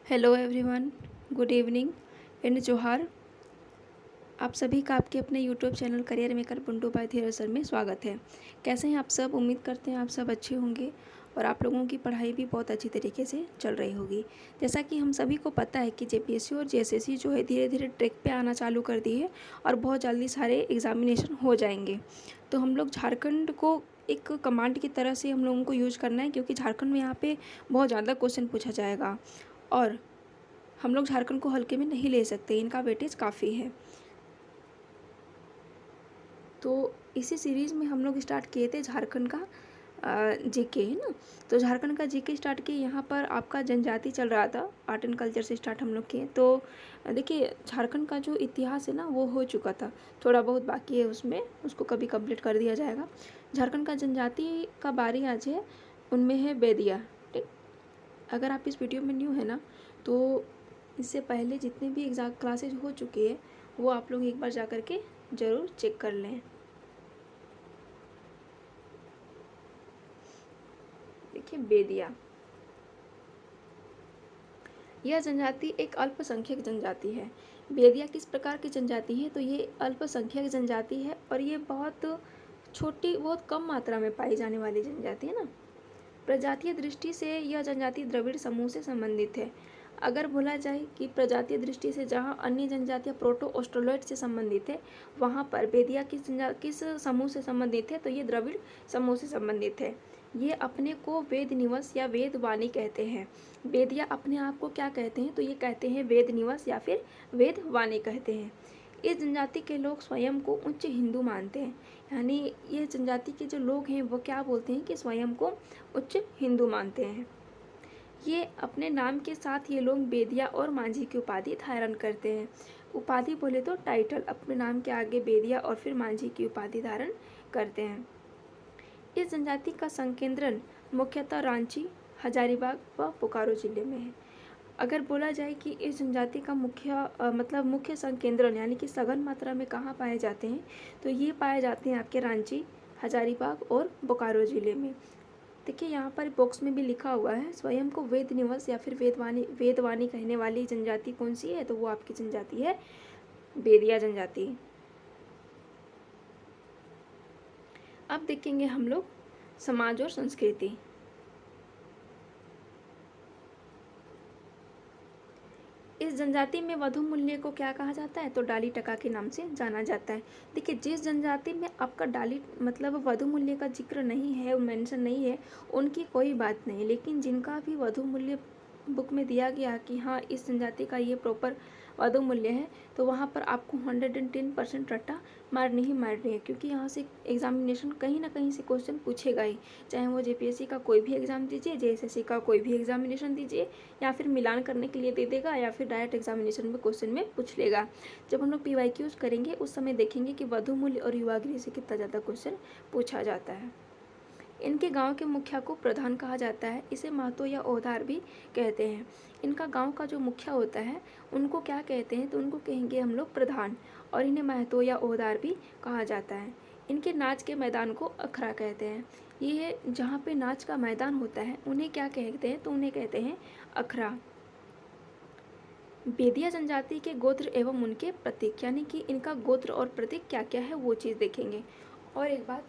Hello everyone, good evening and Johar. आप सभी का आपके अपने YouTube channel career maker Buntu by Dheeraj sir में स्वागत है। कैसे हैं आप सब? उम्मीद करते हैं आप सब अच्छे होंगे और आप लोगों की पढ़ाई भी बहुत अच्छी तरीके से चल रही होगी। जैसा कि हम सभी को पता है कि जेपीएससी और जेएसएससी जो है धीरे धीरे ट्रैक पे आना चालू कर दी है और बहुत जल्दी सारे एग्जामिनेशन हो जाएंगे। तो हम लोग झारखंड को एक कमांड की तरह से हम लोगों को यूज करना है, क्योंकि झारखंड में यहाँ पे बहुत ज़्यादा क्वेश्चन पूछा जाएगा और हम लोग झारखंड को हल्के में नहीं ले सकते, इनका वेटेज काफ़ी है। तो इसी सीरीज़ में हम लोग स्टार्ट किए थे झारखंड का जीके, है ना। तो झारखंड का जीके स्टार्ट किए, यहाँ पर आपका जनजाति चल रहा था, आर्ट एंड कल्चर से स्टार्ट हम लोग किए। तो देखिए झारखंड का जो इतिहास है ना वो हो चुका था, थोड़ा बहुत बाकी है उसमें, उसको कभी कंप्लीट कर दिया जाएगा। झारखंड का जनजाति का बारी आज है, उनमें है बेदिया। ठीक, अगर आप इस वीडियो में न्यू है ना तो इससे पहले जितने भी एग्जाम क्लासेज हो चुकी है वो आप लोग एक बार जा कर के ज़रूर चेक कर लें। देखिए बेदिया, यह जनजाति एक अल्पसंख्यक जनजाति है। बेदिया किस प्रकार की जनजाति है? तो ये अल्पसंख्यक जनजाति है और ये बहुत छोटी, बहुत कम मात्रा में पाई जाने वाली जनजाति है ना। प्रजातीय दृष्टि से यह जनजाति द्रविड़ समूह से संबंधित है। अगर बोला जाए कि प्रजातीय दृष्टि से जहाँ अन्य जनजातियाँ प्रोटो ऑस्ट्रोलॉइड से संबंधित है, वहाँ पर बेदिया किस समूह से संबंधित है? तो ये द्रविड़ समूह से संबंधित है। ये अपने को वेद निवास या वेद वाणी कहते हैं। बेदिया अपने आप को क्या कहते हैं? तो ये कहते हैं वेद निवास या फिर वेद वाणी कहते हैं। इस जनजाति के लोग स्वयं को उच्च हिंदू मानते हैं, यानी ये जनजाति के जो लोग हैं वो क्या बोलते हैं कि स्वयं को उच्च हिंदू मानते हैं। ये अपने नाम के साथ ये लोग बेदिया और मांझी की उपाधि धारण करते हैं। उपाधि बोले तो टाइटल, अपने नाम के आगे बेदिया और फिर मांझी की उपाधि धारण करते हैं। इस जनजाति का संकेंद्रण मुख्यतः रांची, हजारीबाग व बोकारो जिले में है। अगर बोला जाए कि इस जनजाति का मुख्य संकेंद्रण यानी कि सघन मात्रा में कहाँ पाए जाते हैं, तो ये पाए जाते हैं आपके रांची, हजारीबाग और बोकारो जिले में। देखिए यहाँ पर बॉक्स में भी लिखा हुआ है, स्वयं को वेद निवास या फिर वेदवाणी कहने वाली जनजाति कौन सी है? तो वो आपकी जनजाति है बेदिया जनजाति। अब देखेंगे हम लोग समाज और संस्कृति। इस जनजाति में वधु मूल्य को क्या कहा जाता है? तो डाली टका के नाम से जाना जाता है। देखिए जिस जनजाति में आपका डाली वधु मूल्य का जिक्र नहीं है, मेंशन नहीं है, उनकी कोई बात नहीं। लेकिन जिनका भी वधु मूल्य बुक में दिया गया कि हाँ इस जनजाति का ये प्रॉपर वधु मूल्य है, तो वहाँ पर आपको 110% रट्टा मारनी ही मारनी है, क्योंकि यहाँ से एग्जामिनेशन कहीं ना कहीं से क्वेश्चन पूछेगा ही। चाहे वो जेपीएससी का कोई भी एग्जाम दीजिए, जेएसएससी का कोई भी एग्जामिनेशन दीजिए, या फिर मिलान करने के लिए दे देगा, या फिर डायरेक्ट एग्जामिनेशन में क्वेश्चन में पूछ लेगा। जब हम लोग पीवाईक्यूज करेंगे उस समय देखेंगे कि वधु मूल्य और युवागृह से कितना ज़्यादा क्वेश्चन पूछा जाता है। इनके गांव के मुखिया को प्रधान कहा जाता है, इसे महतो या ओहदार भी कहते हैं। इनका गांव का जो मुखिया होता है उनको क्या कहते हैं? तो उनको कहेंगे हम लोग प्रधान, और इन्हें महतो या ओहदार भी कहा जाता है। इनके नाच के मैदान को अखरा कहते हैं। ये जहाँ पे नाच का मैदान होता है उन्हें क्या कहते हैं? तो उन्हें कहते हैं अखरा। बेदिया जनजाति के गोत्र एवं उनके प्रतीक, यानी कि इनका गोत्र और प्रतीक क्या क्या है वो चीज़ देखेंगे। और एक बात,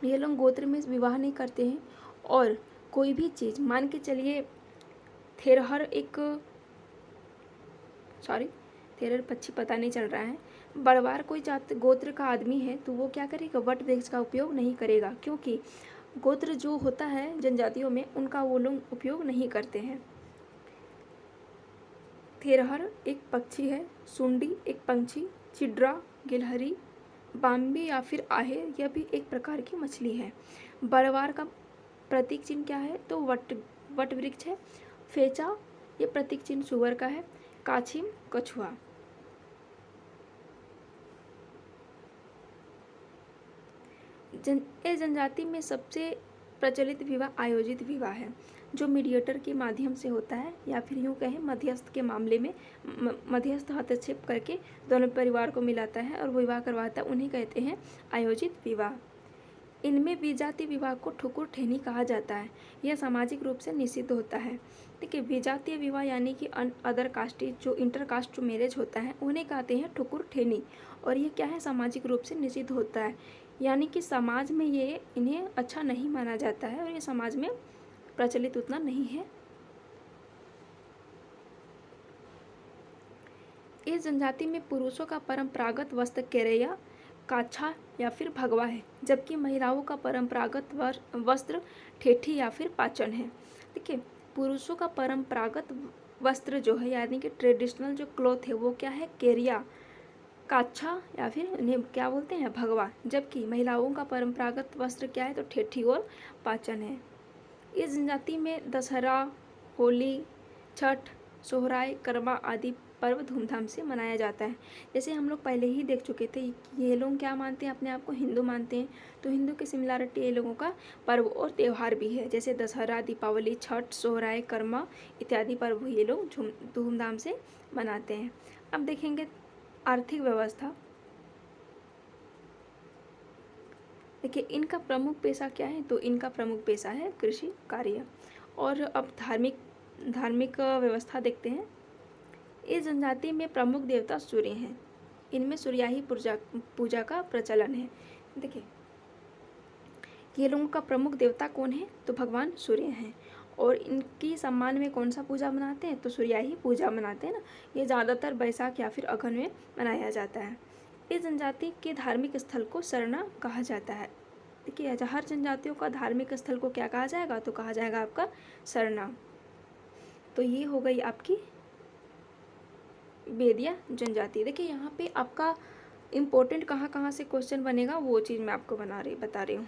ये लोग गोत्र में विवाह नहीं करते हैं, और कोई भी चीज़ मान के चलिए थेरहर पक्षी पता नहीं चल रहा है, बड़वार कोई गोत्र का आदमी है तो वो क्या करेगा? वट वृक्ष का उपयोग नहीं करेगा, क्योंकि गोत्र जो होता है जनजातियों में उनका वो लोग उपयोग नहीं करते हैं। थेरहर एक पक्षी है, सुंडी एक पंछी, चिड्रा, गिलहरी, बाम्बी या फिर आहेर यह भी एक प्रकार की मछली है। बड़वार का प्रतीक चिन्ह क्या है? तो वट वृक्ष है। फेचा ये प्रतीक चिन्ह सुअर का है। काछिम कछुआ। इस जनजाति में सबसे प्रचलित विवाह आयोजित विवाह है, जो मीडिएटर के माध्यम से होता है, या फिर यूँ कहें मध्यस्थ के मामले में मध्यस्थ हस्तक्षेप करके दोनों परिवार को मिलाता है और विवाह करवाता है, उन्हें कहते हैं आयोजित विवाह। इनमें विजातीय विवाह को ठुकुर ठेनी कहा जाता है। यह सामाजिक रूप से निषिद्ध होता है। देखिए, विजातीय विवाह यानी कि अदर कास्टी जो इंटर कास्ट जो मैरिज होता है उन्हें कहते हैं ठुकुर ठेनी, और ये क्या है, सामाजिक रूप से निषिद्ध होता है, यानी कि समाज में ये इन्हें अच्छा नहीं माना जाता है और ये समाज में प्रचलित उतना नहीं है। इस जनजाति में पुरुषों का परंपरागत वस्त्र केरया, काछा या फिर भगवा है, जबकि महिलाओं का परंपरागत वस्त्र ठेठी या फिर पाचन है। देखिए, पुरुषों का परंपरागत वस्त्र जो है यानी कि ट्रेडिशनल जो क्लॉथ है वो क्या है, केरिया, काछा या फिर इन्हें क्या बोलते हैं, भगवा, जबकि महिलाओं का परंपरागत वस्त्र क्या है, तो ठेठी और पाचन है। इस जनजाति में दशहरा, होली, छठ, सोहराय, करमा आदि पर्व धूमधाम से मनाया जाता है। जैसे हम लोग पहले ही देख चुके थे, ये लोग क्या मानते हैं, अपने आप को हिंदू मानते हैं, तो हिंदू की सिमिलरिटी ये लोगों का पर्व और त्यौहार भी है। जैसे दशहरा, दीपावली, छठ, सोहराय, करमा इत्यादि पर्व ये लोग धूमधाम से मनाते हैं। अब देखेंगे आर्थिक व्यवस्था। देखिए, इनका प्रमुख पेशा क्या है, तो इनका प्रमुख पेशा है कृषि कार्य। और अब धार्मिक व्यवस्था देखते हैं। इस जनजाति में प्रमुख देवता सूर्य हैं। इनमें सूर्याही पूजा का प्रचलन है। देखिए, ये लोगों का प्रमुख देवता कौन है, तो भगवान सूर्य हैं, और इनकी सम्मान में कौन सा पूजा मनाते हैं, तो सूर्याही पूजा मनाते हैं ना। ये ज़्यादातर बैसाख या फिर अगहन में मनाया जाता है। इस जनजाति के धार्मिक स्थल को सरना कहा जाता है। देखिए, हर जनजातियों का धार्मिक स्थल को क्या कहा जाएगा, तो कहा जाएगा आपका सरना। तो ये हो गई आपकी बेदिया जनजाति। देखिए, यहाँ पे आपका इम्पोर्टेंट कहाँ कहाँ से क्वेश्चन बनेगा वो चीज़ मैं आपको बता रही हूँ।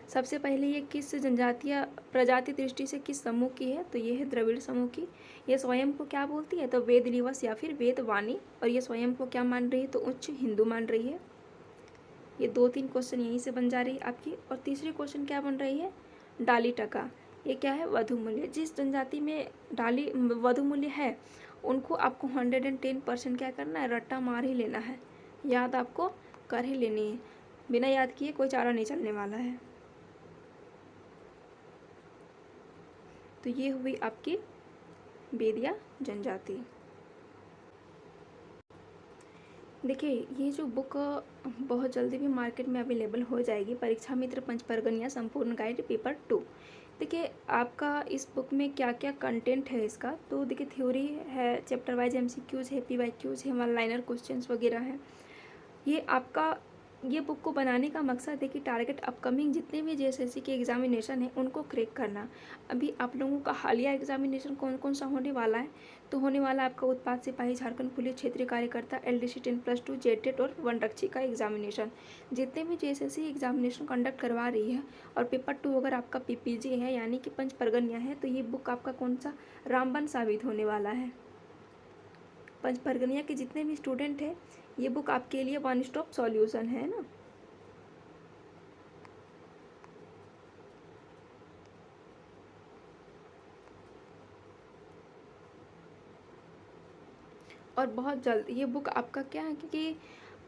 सबसे पहले ये किस जनजातीय प्रजाति दृष्टि से किस समूह की है, तो ये है द्रविड़ समूह की। ये स्वयं को क्या बोलती है, तो वेद निवास या फिर वेद वाणी, और ये स्वयं को क्या मान रही है, तो उच्च हिंदू मान रही है। ये 2-3 क्वेश्चन यहीं से बन जा रही है आपकी। और तीसरी क्वेश्चन क्या बन रही है, डाली टका। ये क्या है, वधु मूल्य। जिस जनजाति में डाली वधु मूल्य है उनको आपको 110% क्या करना है, रट्टा मार ही लेना है, याद आपको कर ही लेनी है। बिना याद किए कोई चारा नहीं चलने वाला है। तो ये हुई आपकी बेदिया जनजाति। देखिए, ये जो बुक बहुत जल्दी भी मार्केट में अवेलेबल हो जाएगी, परीक्षा मित्र पंचपरगनिया संपूर्ण गाइड पेपर 2। देखिए, आपका इस बुक में क्या क्या कंटेंट है इसका, तो देखिए थ्योरी है, चैप्टर वाइज एमसीक्यूज है, पीवाईक्यूज है, वन लाइनर क्वेश्चंस वगैरह है। ये बुक को बनाने का मकसद है कि टारगेट अपकमिंग जितने भी जेएसएससी के एग्जामिनेशन है उनको क्रैक करना। अभी आप लोगों का हालिया एग्जामिनेशन कौन कौन सा होने वाला है, तो होने वाला है आपका उत्पाद सिपाही, झारखंड पुलिस, क्षेत्रीय कार्यकर्ता, एलडीसी 10+2, जेटेट और वनरक्षी का एग्जामिनेशन। जितने भी जेएसएससी एग्जामिनेशन कंडक्ट करवा रही है, और पेपर 2 अगर आपका पीपीजी है यानी कि पंच परगनिया है, तो ये बुक आपका कौन सा रामबाण साबित होने वाला है। पंच परगनिया के जितने भी स्टूडेंट हैं, ये बुक आपके लिए वन स्टॉप सॉल्यूशन है ना। और बहुत जल्द ये बुक आपका क्या है कि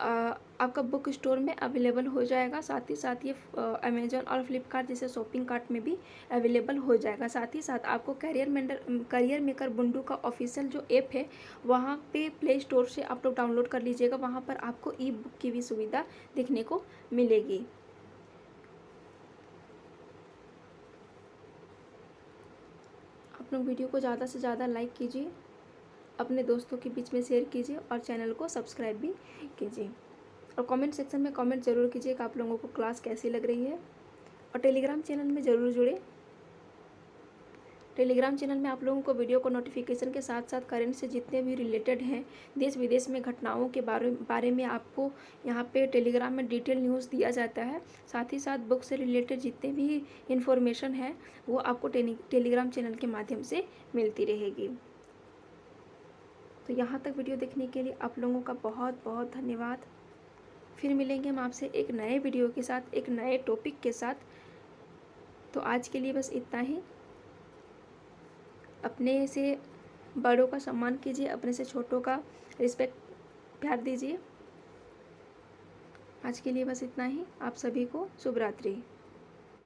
आपका बुक स्टोर में अवेलेबल हो जाएगा। साथ ही साथ ये अमेजोन और फ्लिपकार्ट जैसे शॉपिंग कार्ट में भी अवेलेबल हो जाएगा। साथ ही साथ आपको करियर मेकर बुंडू का ऑफिशियल जो ऐप है वहाँ पे प्ले स्टोर से आप लोग डाउनलोड कर लीजिएगा। वहाँ पर आपको ई बुक की भी सुविधा देखने को मिलेगी। आप लोग वीडियो को ज़्यादा से ज़्यादा लाइक कीजिए, अपने दोस्तों के बीच में शेयर कीजिए और चैनल को सब्सक्राइब भी कीजिए। और कमेंट सेक्शन में कमेंट ज़रूर कीजिए कि आप लोगों को क्लास कैसी लग रही है। और टेलीग्राम चैनल में ज़रूर जुड़े। टेलीग्राम चैनल में आप लोगों को वीडियो को नोटिफिकेशन के साथ साथ करंट से जितने भी रिलेटेड हैं देश विदेश में घटनाओं के बारे में आपको यहाँ पे टेलीग्राम में डिटेल न्यूज़ दिया जाता है। साथ ही साथ बुक से रिलेटेड जितने भी इंफॉर्मेशन है वो आपको टेलीग्राम चैनल के माध्यम से मिलती रहेगी। तो यहाँ तक वीडियो देखने के लिए आप लोगों का बहुत बहुत धन्यवाद। फिर मिलेंगे हम आपसे एक नए वीडियो के साथ, एक नए टॉपिक के साथ। तो आज के लिए बस इतना ही। अपने से बड़ों का सम्मान कीजिए, अपने से छोटों का रिस्पेक्ट प्यार दीजिए। आज के लिए बस इतना ही। आप सभी को शुभ रात्रि।